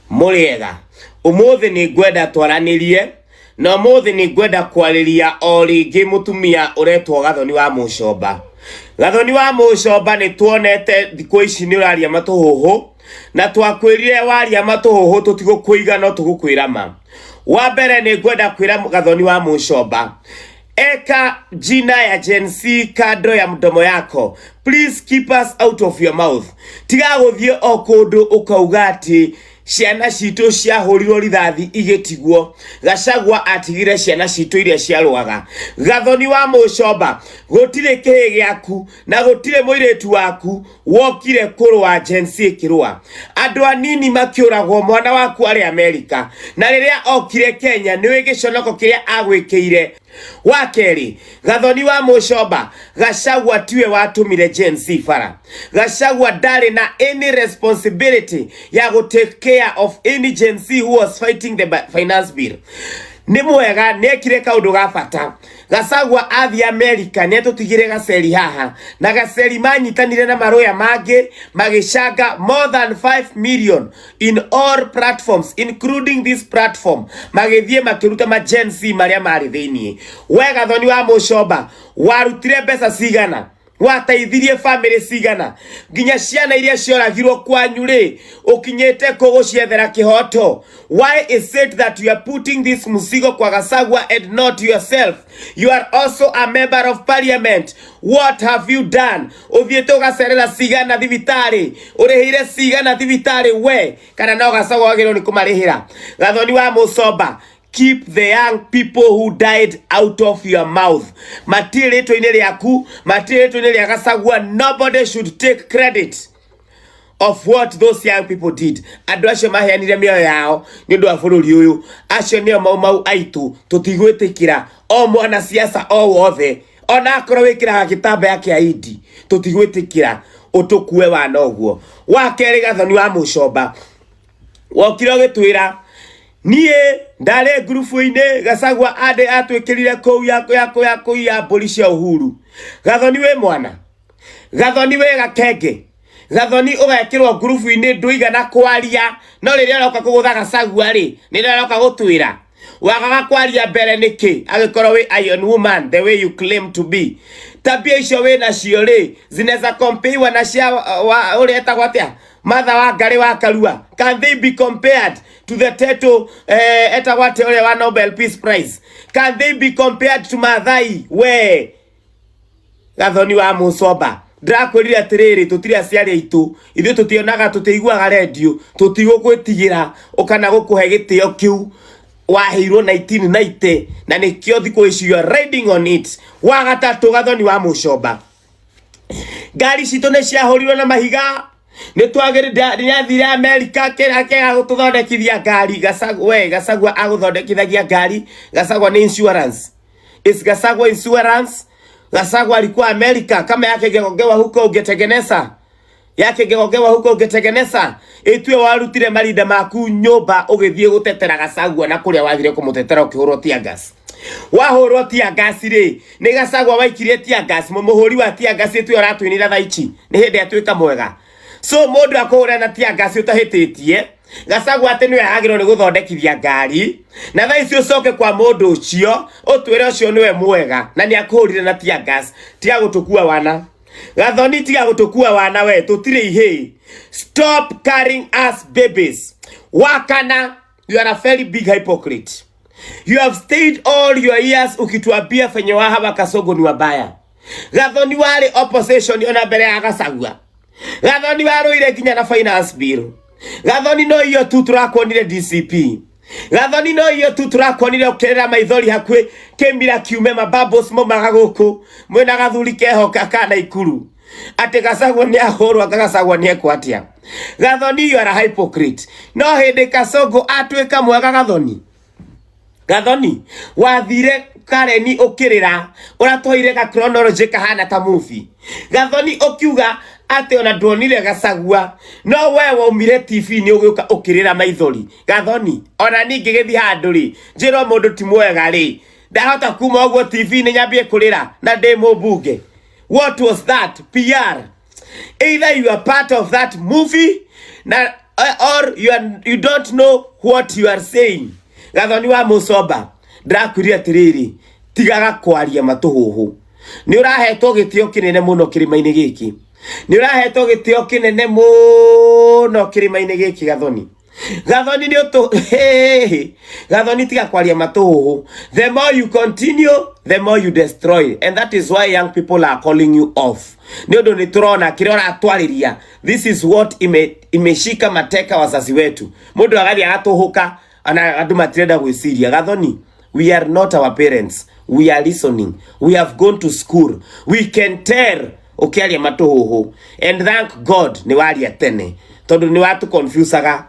Muriega umuthi ni ngwenda twaranirie na umuthi ni ngwenda kwariria o ringi mutumia uretwo Gathoni wa Muchomba. Gathoni wa Muchomba ni tuonete thikũ ici ni uraria matuhuhu na twakwirire waria matuhuhu tutigukuiga no tugukwira ma. Wa mbere ni ngwenda kwira Gathoni wa Muchomba, eka jina ya Gen Z kando ya mdomo yako. Please keep us out of your mouth. Tiga guthie o kundu ukauga ati ciana citu cia hurirwo rithathi igitiguo. Gachagua atigire ciana citu iria ciarwaga. Gathoni wa Muchomba, gutire kihi giaku na gutire muiretu waku wokire kurwa Gen Z kirwa. Andu anini makiuragwo mwana waku ari America, na riria okire Kenya niwe giconoko kiria agwikiire. Wakeri, Gathoni wa Muchomba, Gachagua tiwe watumire Gen Z fara. Gachagua ndari na any responsibility ya go take care of any Gen Z who was fighting the finance bill. Ni mwega nekire kaundu gabata. Gachagua athi America netutigire gaceri haha na gaceri manyitanire na maroya mage magicanga more than 5 million in all platforms including this platform. Magithie makiruta ma Gen Z maria mari thiini. We Gathoni wa Muchomba, warutire mbeca cigana? Wataithirie family cigana? Nginya ciana iria cioragirwo kwanyu ri ukinyete kuguciethera kihoto. Why is it that you are putting this musigo kwa Gachagua and not yourself? You are also a member of parliament. What have you done? Uthiete ugacerera cigana thibitari? Urihire cigana thibitari we? Kana no Gachagua wagirwo ni kumarihira? Gathoni wa Muchomba, keep the young people who died out of your mouth. Matire to ineli yaku, matire to ineli Gachagua. Nobody should take credit of what those young people did. Andu acio maheanire mioyo yao ni undu wa bururi uyu. Acio nio mau aitu tutigwitikira o mwana siasa o wothe ona akorwo wikira gitamba yake aidi tutigwitikira utukue wana oguo. Wakeri Gathoni wa Muchomba, wokiro gitwira nie ndare grupu ine Gachagua ade atwikirire kou yako ya polisi ya Uhuru. Gathoni we mwana, Gathoni we gakenge, Gathoni ugekirwo grupu ine nduiga na kwaria no riria roka kugutha Gachagua ri ni riria roka gutwira wagaga kwaria mbere niki agikorwo we iron woman the way you claim to be. Tabia icio we na cio ri zinaweza compare na cia uri etagwo atia Martha wa Ngari wa Karua. Can they be compared to the title etagwate ule wa Nobel Peace Prize? Can they be compared to Mathai? We Gathoni wa Muchomba, ndakwirire atiriri tutire aciari aitu ithu tutionaga tutiguaga radio tutigugwitigira ukana gukuhe gitio kiu wahirwo 1990 na nikio thiko ici you are riding on it. Wa gatatu Gathoni wa Muchomba, ngari citu ne ciahorirwo na mahiga ni twagire nyathire America kera gututhondekithia ngari. Gachagua aguthondekithagia ngari. Gachagua ni insurance. Is Gachagua insurance? Gachagua alikuwa America kama yake gegogewa huko ungetengeneza. Itwe warutire marinda maku nyumba ugithie gutetera Gachagua na kuria wathire kumutetera ukihurwo tia gas. Wahurwo tia gas ri ni Gachagua waikirie tia gas. Muhuri wa tia gas itwe aratwinira thaici ni hindi atwika mwega. So mundu akura na tia gas utahititie Gachagua ati niwe agirwo ni guthondekithia ngari na thaici ucoke kwa mundu ucio utwire ucio niwe mwega na ni akuhurire na tia gas. Tia gutukua wana Gathoni, tia gutukua wana we tutire ihe. Stop carrying us babies. Wakana, you are a very big hypocrite. You have stayed all your years ukituambia fenye wahaba Kasongo ni wabaya. Gathoni wale opposition ona mbere ya Gachagua. Gathoni waruire kinya na finance bill. Gathoni no iyo tu turakonire DCP. Gathoni no iyo tu turakonire ukirira maithori hakwe kemira kiume mababos mo magaguku mwena Gathuri kehoka kana ikuru ate Gachagua ni ahorwa Gachagua ni ekwatia. Gathoni you are a hypocrite. No hindi Kasongo atweka mwega Gathoni wathire Kareni ukirira uratwaire ga chronology kahana ta movie. Gathoni ukiuga ate ona ndonire Gachagua no we waumire TV ni ugiuka ukirira maithori. Gathoni ona ningi githi handu ri njiro mundu ti mwega ri ndahota kuma ogwo TV ni nyambie kurira na demo bunge. What was that? PR. Either you are part of that movie na or you don't know what you are saying. Gathoni Wamuchomba ndakwiria atiriri tigaga kwaria matuhuhu. Ni urahetwo gitio kinene muno kirima-ini giki. Ni urahetwo gitio kinene muno kirima-ini giki Gathoni. Gathoni ni utu Gathoni tiga kwaria matuhuhu. The more you continue, the more you destroy, and that is why young people are calling you off. Ni undu ni turona kirora atwariria. This is what imeshika mateka wazazi wetu. Mundu agathi agatuhuka ana andu matirenda gwiciria. Gathoni, we are not our parents. We are listening. We have gone to school. We can tell ukiaria matuhuhu, and thank God ni waria tene tondu ni watu confusaga.